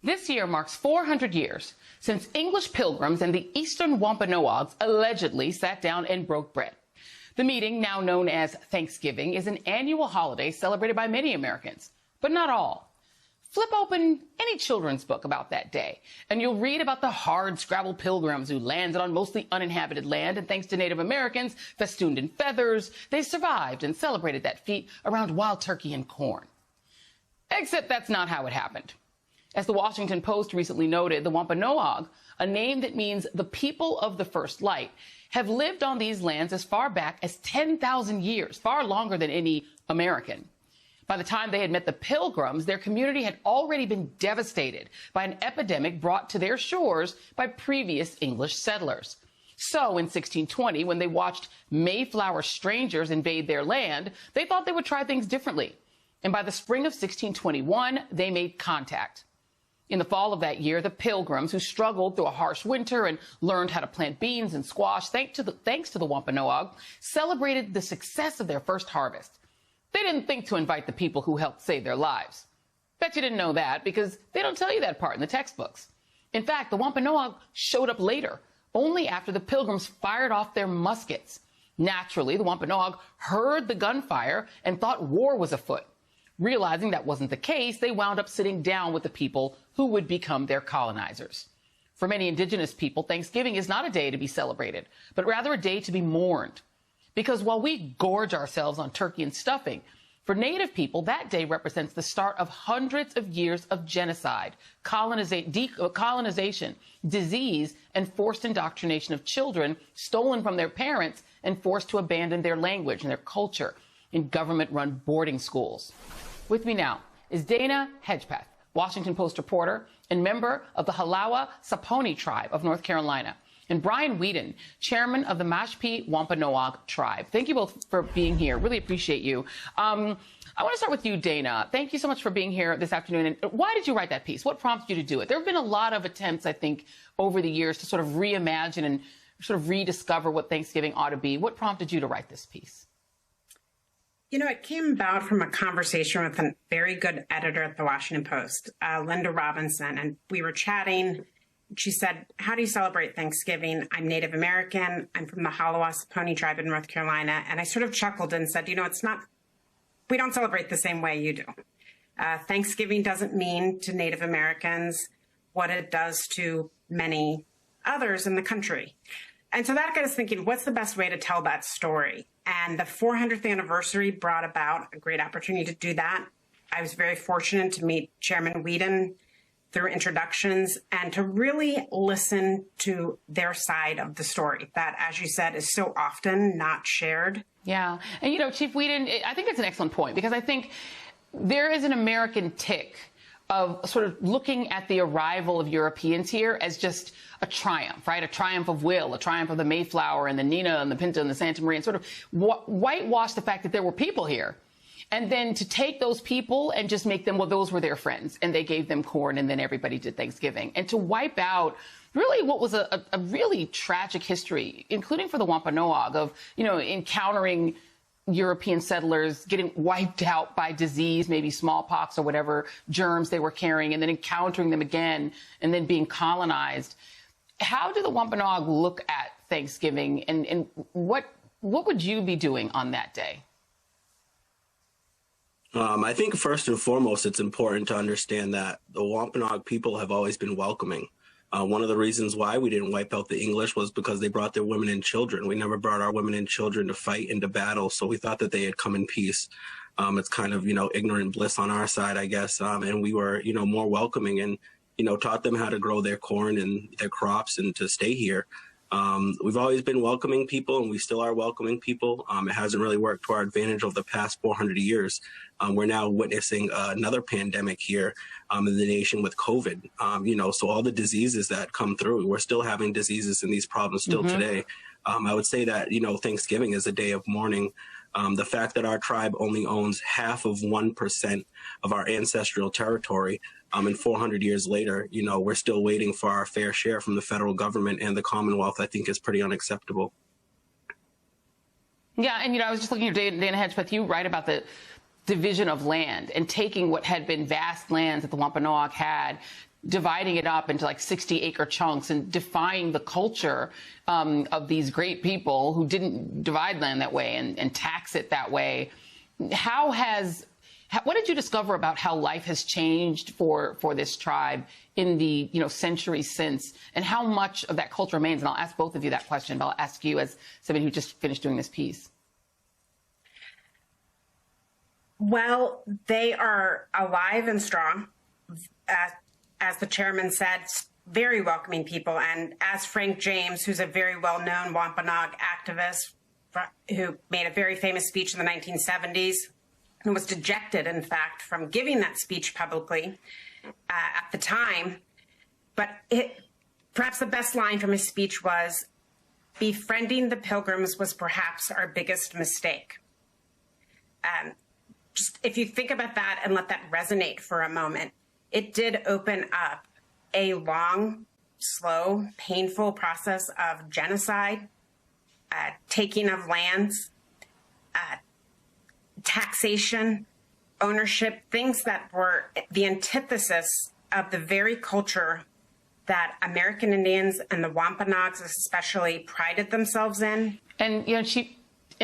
This year marks 400 years since English Pilgrims and the Eastern Wampanoags allegedly sat down and broke bread. The meeting, now known as Thanksgiving, is an annual holiday celebrated by many Americans, but not all. Flip open any children's book about that day, and you'll read about the hard-scrabble pilgrims who landed on mostly uninhabited land, and thanks to Native Americans festooned in feathers, they survived and celebrated that feat around wild turkey and corn. Except that's not how it happened. As the Washington Post recently noted, the Wampanoag, a name that means the people of the first light, have lived on these lands as far back as 10,000 years, far longer than any American. By the time they had met the Pilgrims, their community had already been devastated by an epidemic brought to their shores by previous English settlers. So in 1620, when they watched Mayflower strangers invade their land, they thought they would try things differently. And by the spring of 1621, they made contact. In the fall of that year, the Pilgrims, who struggled through a harsh winter and learned how to plant beans and squash thanks to the Wampanoag, celebrated the success of their first harvest. They didn't think to invite the people who helped save their lives. Bet you didn't know that, because they don't tell you that part in the textbooks. In fact, the Wampanoag showed up later, only after the Pilgrims fired off their muskets. Naturally, the Wampanoag heard the gunfire and thought war was afoot. Realizing that wasn't the case, they wound up sitting down with the people who would become their colonizers. For many Indigenous people, Thanksgiving is not a day to be celebrated, but rather a day to be mourned. Because while we gorge ourselves on turkey and stuffing, for Native people, that day represents the start of hundreds of years of genocide, colonization, disease, and forced indoctrination of children stolen from their parents and forced to abandon their language and their culture in government-run boarding schools. With me now is Dana Hedgpeth, Washington Post reporter and member of the Halawa-Saponi Tribe of North Carolina, and Brian Weeden, chairman of the Mashpee Wampanoag Tribe. Thank you both for being here. Really appreciate you. I want to start with you, Dana. Thank you so much for being here this afternoon. And why did you write that piece? What prompted you to do it? There have been a lot of attempts, I think, over the years to sort of reimagine and sort of rediscover what Thanksgiving ought to be. What prompted you to write this piece? You know, it came about from a conversation with a very good editor at the Washington Post, Linda Robinson, and we were chatting. She said, "How do you celebrate Thanksgiving? I'm Native American. I'm from the Halawa-Saponi Tribe in North Carolina." And I sort of chuckled and said, we don't celebrate the same way you do. Thanksgiving doesn't mean to Native Americans what it does to many others in the country. And so that got us thinking, what's the best way to tell that story? And the 400th anniversary brought about a great opportunity to do that. I was very fortunate to meet Chairman Weeden through introductions and to really listen to their side of the story that, as you said, is so often not shared. Yeah. And, you know, Chief Weeden, I think that's an excellent point, because I think there is an American tick of sort of looking at the arrival of Europeans here as just a triumph, right? A triumph of will, a triumph of the Mayflower and the Nina and the Pinta and the Santa Maria, and sort of whitewash the fact that there were people here. And then to take those people and just make them, well, those were their friends, and they gave them corn, and then everybody did Thanksgiving. And to wipe out really what was a really tragic history, including for the Wampanoag, of, you know, encountering European settlers getting wiped out by disease, maybe smallpox or whatever germs they were carrying, and then encountering them again and then being colonized. How do the Wampanoag look at Thanksgiving, and what would you be doing on that day? I think first and foremost, it's important to understand that the Wampanoag people have always been welcoming. One of the reasons why we didn't wipe out the English was because they brought their women and children. We never brought our women and children to fight into battle, so we thought that they had come in peace. It's kind of, ignorant bliss on our side, I guess, and we were, more welcoming and, taught them how to grow their corn and their crops and to stay here. We've always been welcoming people, and we still are welcoming people. It hasn't really worked to our advantage over the past 400 years. We're now witnessing another pandemic here in the nation with COVID. So all the diseases that come through, we're still having diseases and these problems still today. I would say that, Thanksgiving is a day of mourning. The fact that our tribe only owns half of 1% of our ancestral territory, and 400 years later, we're still waiting for our fair share from the federal government and the Commonwealth, I think is pretty unacceptable. Yeah, and, I was just looking at Dana Hedgpeth, you write about the division of land and taking what had been vast lands that the Wampanoag had, dividing it up into like 60-acre chunks and defying the culture of these great people who didn't divide land that way and tax it that way. What did you discover about how life has changed for this tribe in the centuries since, and how much of that culture remains? And I'll ask both of you that question, but I'll ask you as somebody who just finished doing this piece. Well, they are alive and strong. As the chairman said, very welcoming people. And as Frank James, who's a very well-known Wampanoag activist who made a very famous speech in the 1970s, who was dejected, in fact, from giving that speech publicly at the time. But perhaps the best line from his speech was, "Befriending the Pilgrims was perhaps our biggest mistake." Just if you think about that and let that resonate for a moment, it did open up a long, slow, painful process of genocide, taking of lands, taxation, ownership, things that were the antithesis of the very culture that American Indians and the Wampanoags especially prided themselves in. And,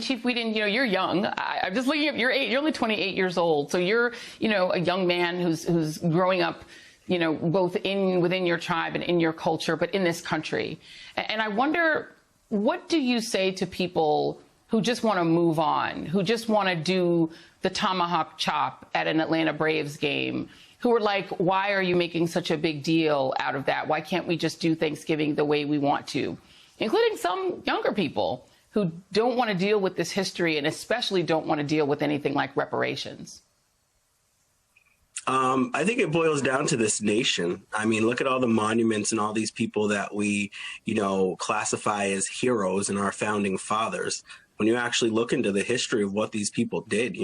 Chief Weeden, you're young. I'm just looking at your age. You're only 28 years old. So you're, a young man who's growing up, both within your tribe and in your culture, but in this country. And I wonder, what do you say to people who just want to move on, who just want to do the tomahawk chop at an Atlanta Braves game, who are like, why are you making such a big deal out of that? Why can't we just do Thanksgiving the way we want to? Including some younger people who don't want to deal with this history and especially don't want to deal with anything like reparations. I think it boils down to this nation. I mean, look at all the monuments and all these people that we, classify as heroes and our founding fathers. When you actually look into the history of what these people did,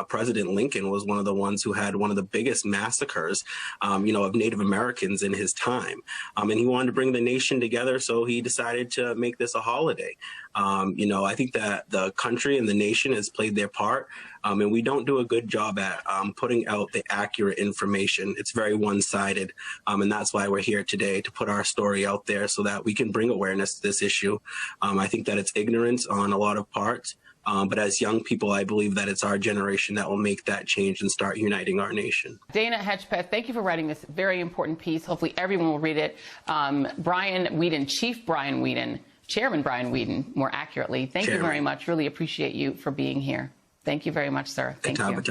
President Lincoln was one of the ones who had one of the biggest massacres, of Native Americans in his time. And he wanted to bring the nation together, so he decided to make this a holiday. I think that the country and the nation has played their part, and we don't do a good job at putting out the accurate information. It's very one-sided, and that's why we're here today, to put our story out there so that we can bring awareness to this issue. I think that it's ignorance on a lot of parts, but as young people, I believe that it's our generation that will make that change and start uniting our nation. Dana Hedgpeth, thank you for writing this very important piece. Hopefully everyone will read it. Brian Weeden, Chief Brian Weeden, Chairman Brian Weeden, more accurately, thank you very much. Really appreciate you for being here. Thank you very much, sir. Thank you.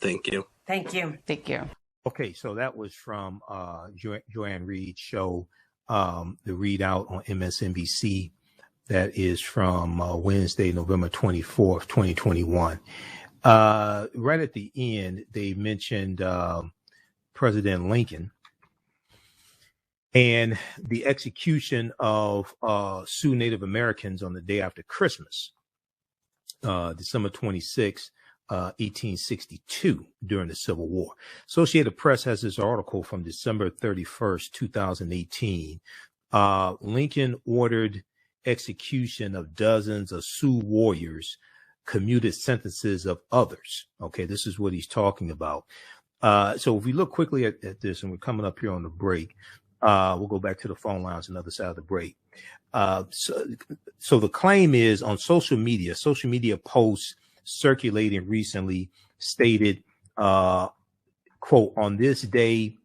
Thank you. Thank you. Thank you. Okay, so that was from Joanne Reid's show, the Reid Out on MSNBC. That is from Wednesday, November 24th, 2021. Right at the end, they mentioned President Lincoln and the execution of Sioux Native Americans on the day after Christmas, December 26, 1862, during the Civil War. Associated Press has this article from December 31st, 2018. Lincoln ordered execution of dozens of Sioux warriors, commuted sentences of others. Okay, this is what he's talking about. So if we look quickly at this, and we're coming up here on the break, we'll go back to the phone lines on the other side of the break. So the claim is on social media posts circulating recently stated, quote, on this day,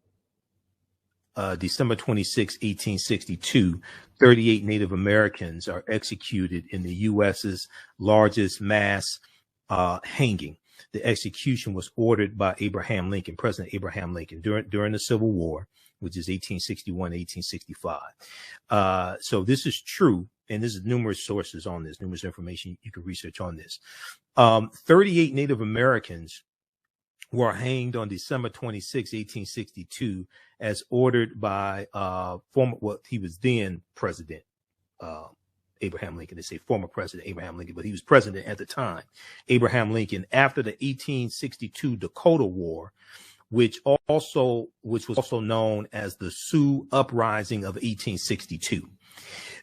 December 26, 1862, 38 Native Americans are executed in the U.S.'s largest mass hanging. The execution was ordered by Abraham Lincoln, President Abraham Lincoln, during the Civil War, which is 1861 to 1865. So this is true, and there's numerous sources on this, numerous information you can research on this. 38 Native Americans were hanged on December 26, 1862, as ordered by he was then President Abraham Lincoln. They say former President Abraham Lincoln, but he was president at the time, Abraham Lincoln, after the 1862 Dakota War, which was also known as the Sioux Uprising of 1862.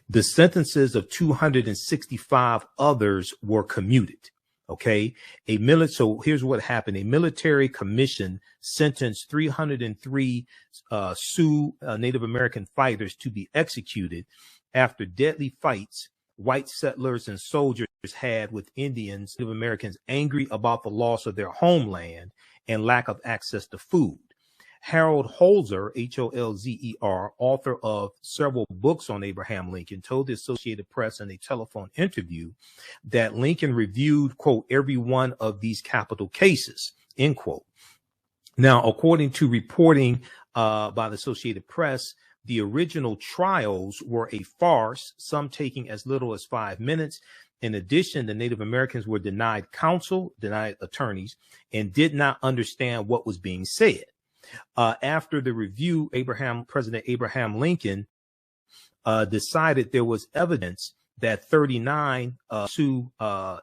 The sentences of 265 others were commuted. Okay, so here's what happened. A military commission sentenced 303 Sioux Native American fighters to be executed after deadly fights white settlers and soldiers had with Indians, Native Americans angry about the loss of their homeland and lack of access to food. Harold Holzer, Holzer, author of several books on Abraham Lincoln, told the Associated Press in a telephone interview that Lincoln reviewed, quote, every one of these capital cases, end quote. Now, according to reporting by the Associated Press, the original trials were a farce, some taking as little as 5 minutes. In addition, the Native Americans were denied counsel, denied attorneys, and did not understand what was being said. After the review, President Abraham Lincoln decided there was evidence that 39 Sioux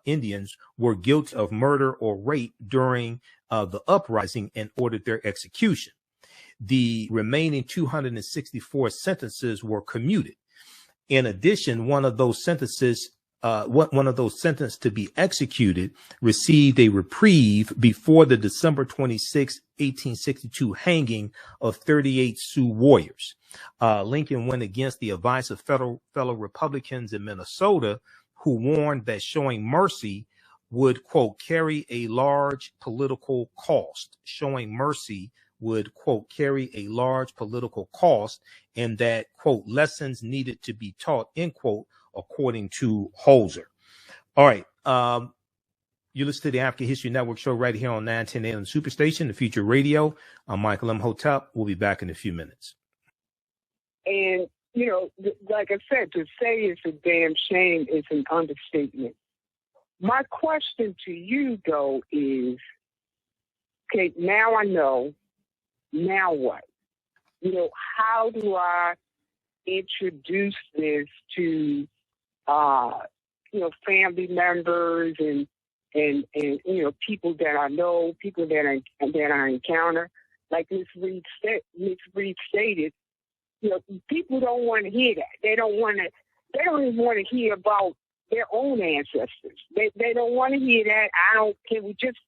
Indians were guilty of murder or rape during the uprising and ordered their execution. The remaining 264 sentences were commuted. In addition, one of those sentenced to be executed received a reprieve before the December 26, 1862 hanging of 38 Sioux warriors. Lincoln went against the advice of fellow Republicans in Minnesota, who warned that showing mercy would, quote, carry a large political cost. Showing mercy would, quote, carry a large political cost, and that, quote, lessons needed to be taught, end quote, according to Holzer. All right. You listen to the African History Network show right here on 910 AM Superstation, the Future Radio. I'm Michael Imhotep. We'll be back in a few minutes. And, you know, like I said, to say it's a damn shame is an understatement. My question to you, though, is, okay, now I know, now what? You know, how do I introduce this to, you know, family members and you know, people that I know, people that I encounter? Like Miss Reid stated, you know, people don't want to hear that. They don't even want to hear about their own ancestors. They don't want to hear that. Can you just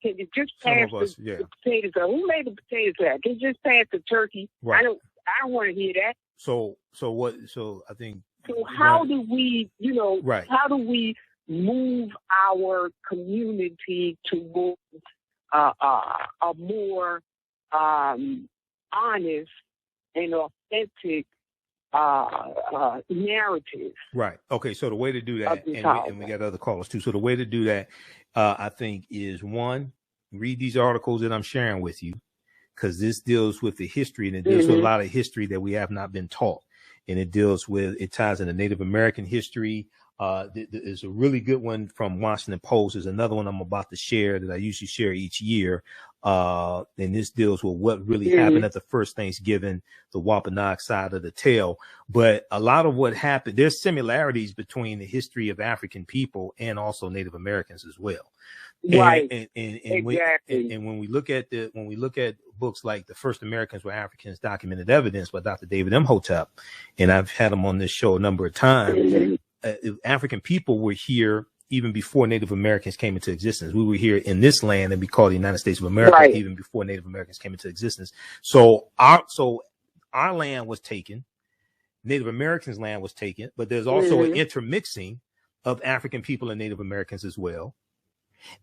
pass the potatoes out? Who made the potatoes out? Can you just pass the turkey? Right. I don't want to hear that. So I think. So how do we, you know, right. How do we move our community towards a more honest and authentic narrative? Right. Okay. So the way to do that, and we got other callers too. So the way to do that, I think, is one, read these articles that I'm sharing with you, because this deals with the history, and it deals with a lot of history that we have not been taught. And it ties into Native American history. There's a really good one from Washington Post. There's another one I'm about to share that I usually share each year. And this deals with what really happened at the first Thanksgiving, the Wampanoag side of the tale. But a lot of what happened, there's similarities between the history of African people and also Native Americans as well. Right. And Exactly. when we look at books like The First Americans Were Africans, Documented Evidence by Dr. David Imhotep, and I've had him on this show a number of times, African people were here even before Native Americans came into existence. We were here in this land, and we call the United States of America, even before Native Americans came into existence. So our land was taken, Native Americans' land was taken, but there's also an intermixing of African people and Native Americans as well.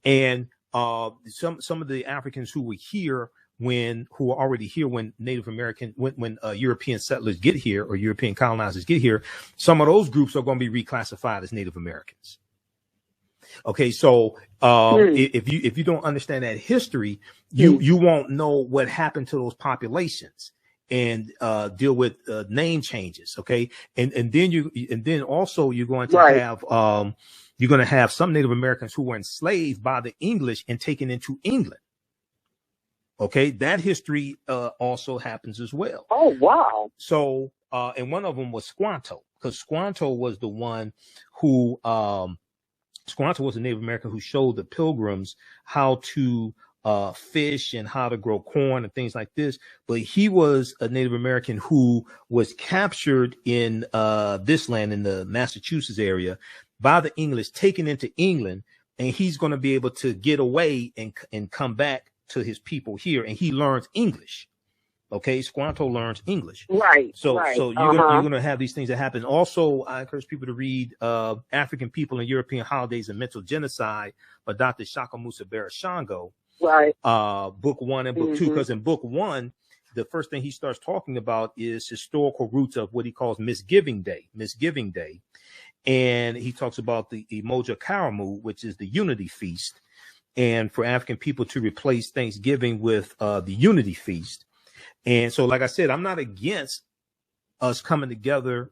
And some of the Africans who were here who are already here when European settlers get here, or European colonizers get here, some of those groups are going to be reclassified as Native Americans. Okay, so if you don't understand that history, you won't know what happened to those populations and deal with name changes. Okay, and then also you're going to have you're going to have some Native Americans who were enslaved by the English and taken into England. Okay, that history also happens as well. Oh, wow. So, and one of them was Squanto, because Squanto was the one who, Squanto was a Native American who showed the Pilgrims how to fish and how to grow corn and things like this. But he was a Native American who was captured in this land in the Massachusetts area by the English, taken into England, and he's going to be able to get away and come back to his people here, and he learns English. Okay, Squanto learns English. Right. So right. you're going to have these things that happen. Also, I encourage people to read African People and European Holidays and Mental Genocide by Dr. Shakamusa Barashango. Right. Book 1 and book 2, because in book 1, the first thing he starts talking about is historical roots of what he calls Misgiving Day. And he talks about the Emoja Karamu, which is the Unity Feast, and for African people to replace Thanksgiving with the Unity Feast. And so, like I said, I'm not against us coming together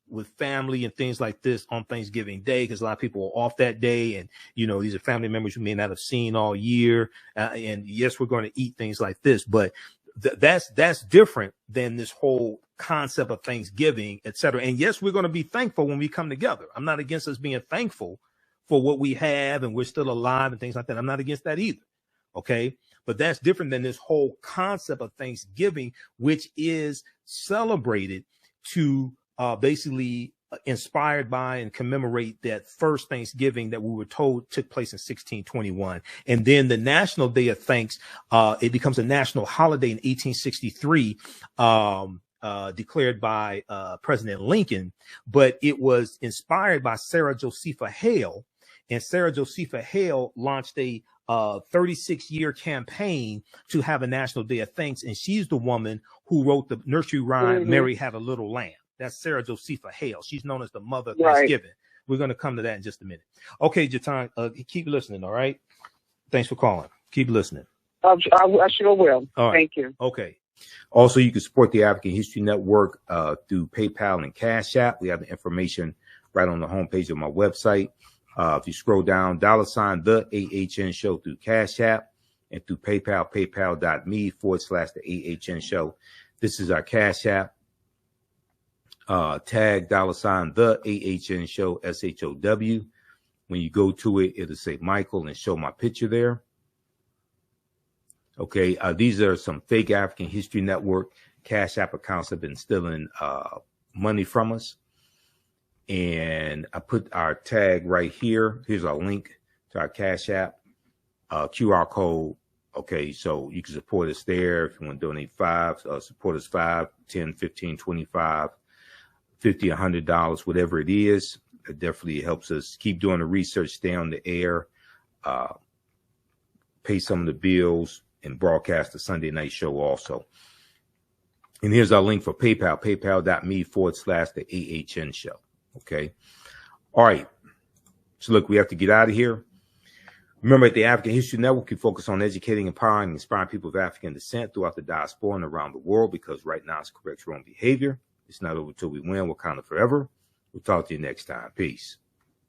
with family and things like this on Thanksgiving Day, because a lot of people are off that day. And, you know, these are family members you may not have seen all year. And yes, we're going to eat things like this, but that's different than this whole concept of Thanksgiving, et cetera. And yes, we're going to be thankful when we come together. I'm not against us being thankful for what we have and we're still alive and things like that. I'm not against that either. Okay. But that's different than this whole concept of Thanksgiving, which is celebrated to basically inspired by and commemorate that first Thanksgiving that we were told took place in 1621. And then the National Day of Thanks, it becomes a national holiday in 1863, declared by President Lincoln, but it was inspired by Sarah Josepha Hale. And Sarah Josepha Hale launched a 36-year campaign to have a National Day of Thanks. And she's the woman who wrote the nursery rhyme, Mary Had a Little Lamb. That's Sarah Josepha Hale. She's known as the mother of Thanksgiving. We're going to come to that in just a minute. Okay, Jatan, keep listening, all right? Thanks for calling. Keep listening. I sure will. All right. Thank you. Okay. Also, you can support the African History Network through PayPal and Cash App. We have the information right on the homepage of my website. If you scroll down, $ the AHN show through Cash App, and through PayPal, paypal.me/the AHN show. This is our Cash App. Tag $ the AHN show, SHOW. When you go to it, it'll say Michael and show my picture there. Okay. These are some fake African History Network Cash App accounts that have been stealing money from us. And I put our tag right here. Here's our link to our Cash App, QR code. Okay, so you can support us there if you want to donate support us $5, $10, $15, $25, $50, $100, whatever it is. It definitely helps us keep doing the research, stay on the air, pay some of the bills, and broadcast the Sunday night show also. And here's our link for PayPal, paypal.me/the AHN show. Okay. All right. So look, we have to get out of here. Remember, at the African History Network, we focus on educating, empowering, and inspiring people of African descent throughout the diaspora and around the world, because right now it's correct wrong behavior. It's not over till we win. We're kind of forever. We'll talk to you next time. Peace.